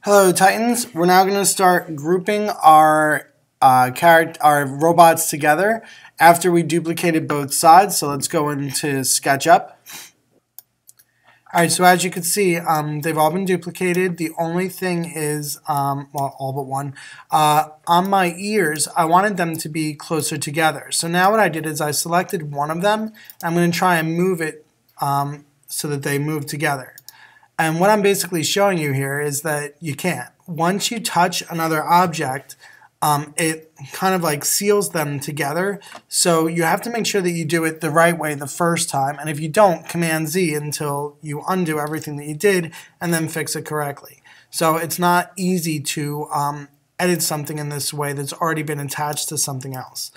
Hello Titans, we're now going to start grouping our robots together after we duplicated both sides. So let's go into SketchUp. Alright, so as you can see, they've all been duplicated. The only thing is, well, all but one, on my ears, I wanted them to be closer together. So now what I did is I selected one of them. I'm going to try and move it so that they move together. And what I'm basically showing you here is that you can't. Once you touch another object, it kind of like seals them together. So you have to make sure that you do it the right way the first time. And if you don't, Command Z until you undo everything that you did and then fix it correctly. So it's not easy to edit something in this way that's already been attached to something else.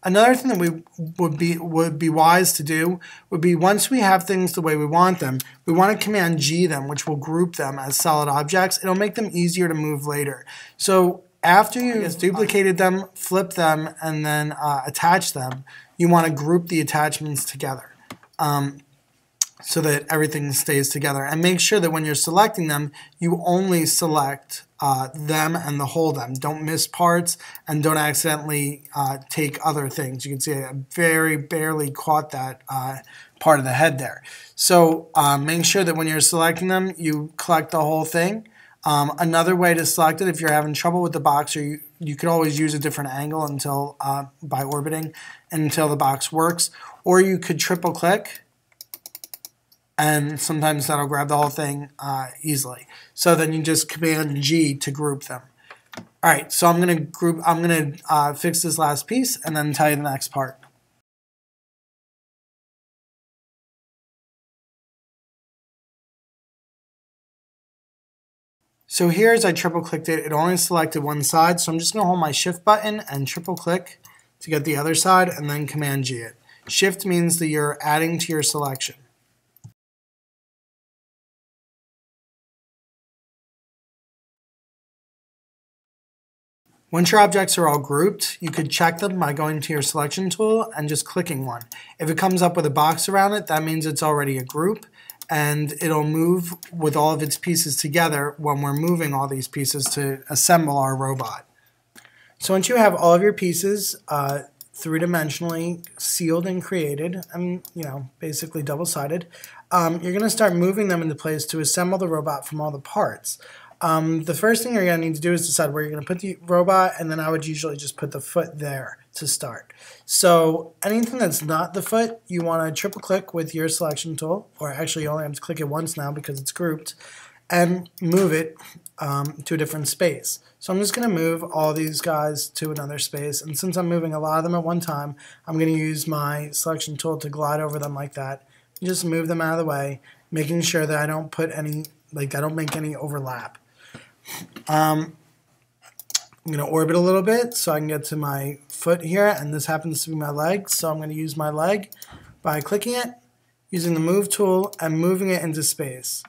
Another thing that we would be wise to do would be once we have things the way we want them, we want to Command G them, which will group them as solid objects. It'll make them easier to move later. So after you've duplicated them, flip them, and then attach them, you want to group the attachments together so that everything stays together. And make sure that when you're selecting them, you only select them and the whole them. Don't miss parts and don't accidentally take other things. You can see I very barely caught that part of the head there. So make sure that when you're selecting them, you collect the whole thing. Another way to select it, if you're having trouble with the box, or you could always use a different angle until by orbiting until the box works, or you could triple click, and sometimes that'll grab the whole thing easily. So then you just Command G to group them. All right, so I'm gonna fix this last piece and then tell you the next part. So here, as I triple clicked it, it only selected one side. So I'm just gonna hold my Shift button and triple click to get the other side, and then Command G it. Shift means that you're adding to your selection. Once your objects are all grouped, you could check them by going to your selection tool and just clicking one. If it comes up with a box around it, that means it's already a group, and it'll move with all of its pieces together when we're moving all these pieces to assemble our robot. So once you have all of your pieces three-dimensionally sealed and created, and basically double-sided, you're going to start moving them into place to assemble the robot from all the parts. The first thing you're going to need to do is decide where you're going to put the robot, and then I would usually just put the foot there to start. So anything that's not the foot, you want to triple click with your selection tool, or actually you only have to click it once now because it's grouped, and move it to a different space. So I'm just going to move all these guys to another space, and since I'm moving a lot of them at one time, I'm going to use my selection tool to glide over them like that. Just move them out of the way, making sure that I don't put any, I don't make any overlap. I'm going to orbit a little bit so I can get to my foot here, and this happens to be my leg, so I'm going to use my leg by clicking it, using the move tool, and moving it into space.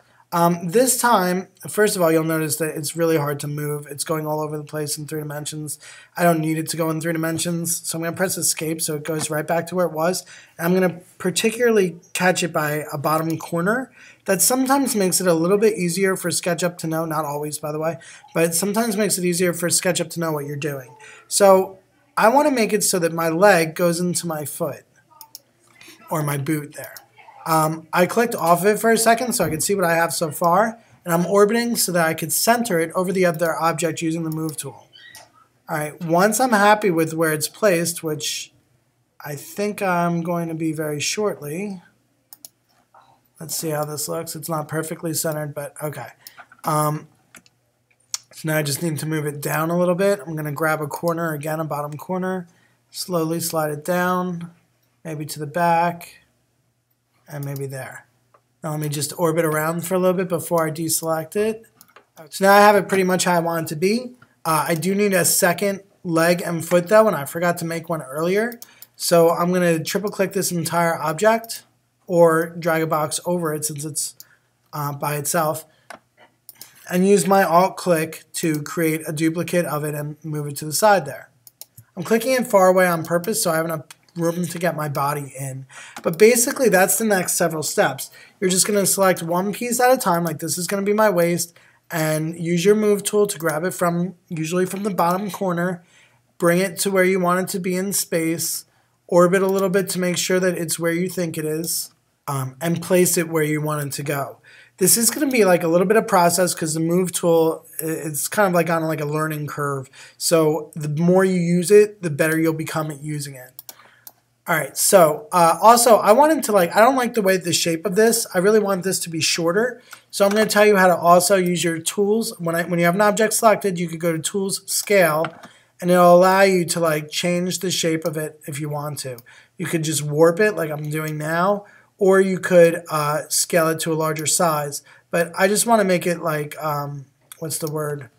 This time, first of all, you'll notice that it's really hard to move. It's going all over the place in 3 dimensions. I don't need it to go in 3 dimensions, so I'm going to press escape so it goes right back to where it was. And I'm going to particularly catch it by a bottom corner. That sometimes makes it a little bit easier for SketchUp to know, not always by the way, but it sometimes makes it easier for SketchUp to know what you're doing. So I want to make it so that my leg goes into my foot, or my boot there. I clicked off of it for a second so I could see what I have so far, and I'm orbiting so that I could center it over the other object using the move tool. Alright, once I'm happy with where it's placed, which I think I'm going to be very shortly. Let's see how this looks. It's not perfectly centered, but okay. So now I just need to move it down a little bit. I'm going to grab a corner, again a bottom corner, slowly slide it down, maybe to the back, and maybe there. Now let me just orbit around for a little bit before I deselect it. So now I have it pretty much how I want it to be. I do need a second leg and foot though, and I forgot to make one earlier. So I'm going to triple click this entire object, or drag a box over it since it's by itself, and use my Alt click to create a duplicate of it and move it to the side there. I'm clicking it far away on purpose so I have enough room to get my body in. But basically that's the next several steps. You're just going to select one piece at a time, like this is going to be my waist, and use your move tool to grab it from, usually from the bottom corner, bring it to where you want it to be in space, orbit a little bit to make sure that it's where you think it is, and place it where you want it to go. This is going to be like a little bit of process because the move tool, it's kind of like on like a learning curve. So the more you use it, the better you'll become at using it. All right, so also I wanted to I don't like the way the shape of this. I really want this to be shorter. So I'm going to tell you how to also use your tools. When you have an object selected, you could go to Tools, Scale, and it'll allow you to change the shape of it if you want to. You could just warp it like I'm doing now, or you could scale it to a larger size. But I just want to make it what's the word?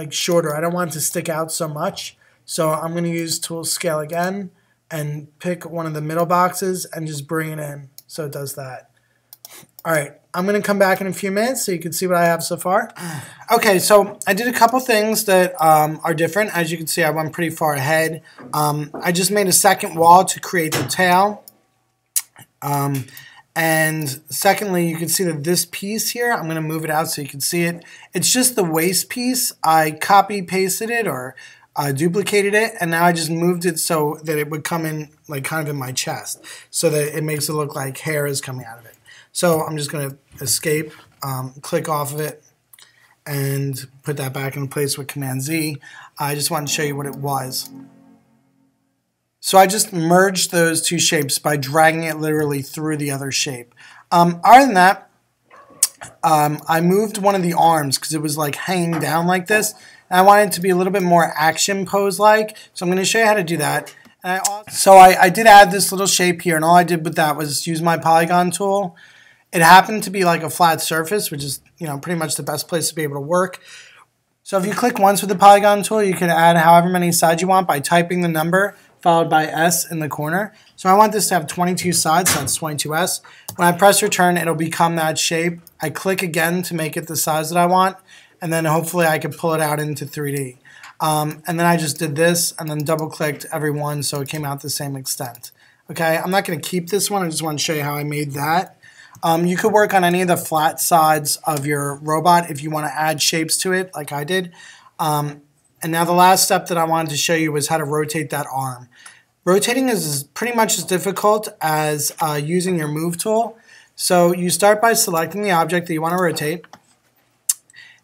Shorter. I don't want it to stick out so much. So I'm going to use Tools, Scale again, and pick one of the middle boxes and just bring it in so it does that. All right, I'm going to come back in a few minutes so you can see what I have so far. Okay, so I did a couple things that are different. As you can see, I went pretty far ahead. I just made a second wall to create the tail. And secondly, you can see that this piece here, I'm going to move it out so you can see it. It's just the waist piece. I copy-pasted it or duplicated it, and now I just moved it so that it would come in kind of in my chest so that it makes it look like hair is coming out of it. So I'm just going to escape, click off of it, and put that back in place with Command Z. I just wanted to show you what it was. So I just merged those two shapes by dragging it literally through the other shape. Other than that, I moved one of the arms because it was hanging down like this. And I want it to be a little bit more action pose-like, so I'm going to show you how to do that. And I did add this little shape here, and all I did with that was use my polygon tool. It happened to be like a flat surface, which is pretty much the best place to be able to work. So if you click once with the polygon tool, you can add however many sides you want by typing the number followed by S in the corner. So I want this to have 22 sides, so that's 22S. When I press return, it'll become that shape. I click again to make it the size that I want, and then hopefully I can pull it out into 3D. And then I just did this and then double clicked every one so it came out the same extent. Okay, I'm not going to keep this one, I just want to show you how I made that. You could work on any of the flat sides of your robot if you want to add shapes to it like I did. And now the last step that I wanted to show you was how to rotate that arm. Rotating is pretty much as difficult as using your move tool. So you start by selecting the object that you want to rotate.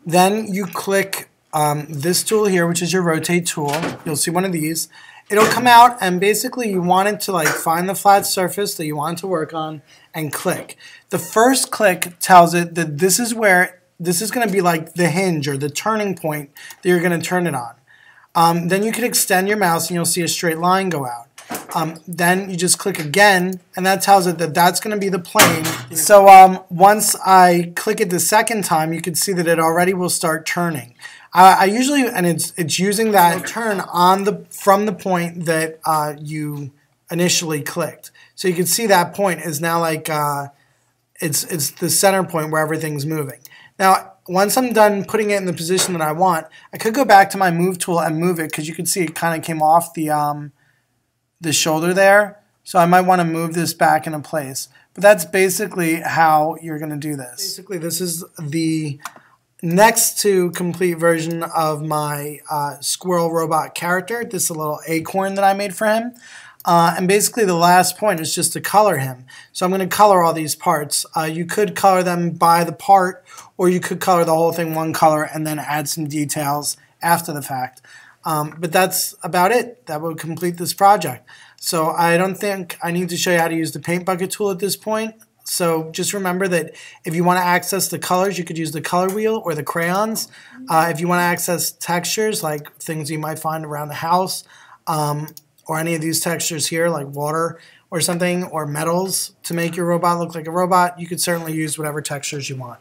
Then you click this tool here, which is your rotate tool. You'll see one of these. It'll come out, and basically you want it to find the flat surface that you want it to work on and click. The first click tells it that this is where this is going to be the hinge or the turning point that you're going to turn it on. Then you can extend your mouse and you'll see a straight line go out. Then you just click again, and that tells it that that's going to be the plane. So once I click it the second time, you can see that it already will start turning. I usually, and it's using that turn on from the point that you initially clicked. So you can see that point is now it's the center point where everything's moving. Now, once I'm done putting it in the position that I want, I could go back to my move tool and move it because you can see it kind of came off the shoulder there. So I might want to move this back into place. But that's basically how you're going to do this. Basically, this is the next to complete version of my squirrel robot character. This is a little acorn that I made for him. And basically the last point is just to color him. So I'm going to color all these parts. You could color them by the part, or you could color the whole thing one color and then add some details after the fact. But that's about it. That would complete this project. So I don't think I need to show you how to use the paint bucket tool at this point. So just remember that if you want to access the colors, you could use the color wheel or the crayons. If you want to access textures, like things you might find around the house, or any of these textures here, like water or something, or metals to make your robot look like a robot, you could certainly use whatever textures you want.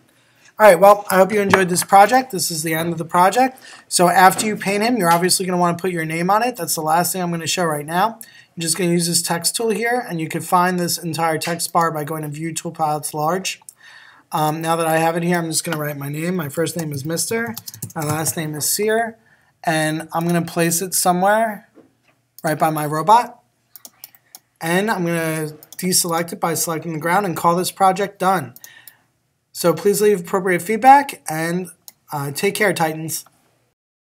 All right, well, I hope you enjoyed this project. This is the end of the project. So after you paint him, you're obviously going to want to put your name on it. That's the last thing I'm going to show right now. I'm just going to use this text tool here, and you can find this entire text bar by going to View Toolpaths Large. Now that I have it here, I'm just going to write my name. My first name is Mr. My last name is Cier, and I'm going to place it somewhere right by my robot. And I'm going to deselect it by selecting the ground and call this project done. So please leave appropriate feedback, and Take care, Titans.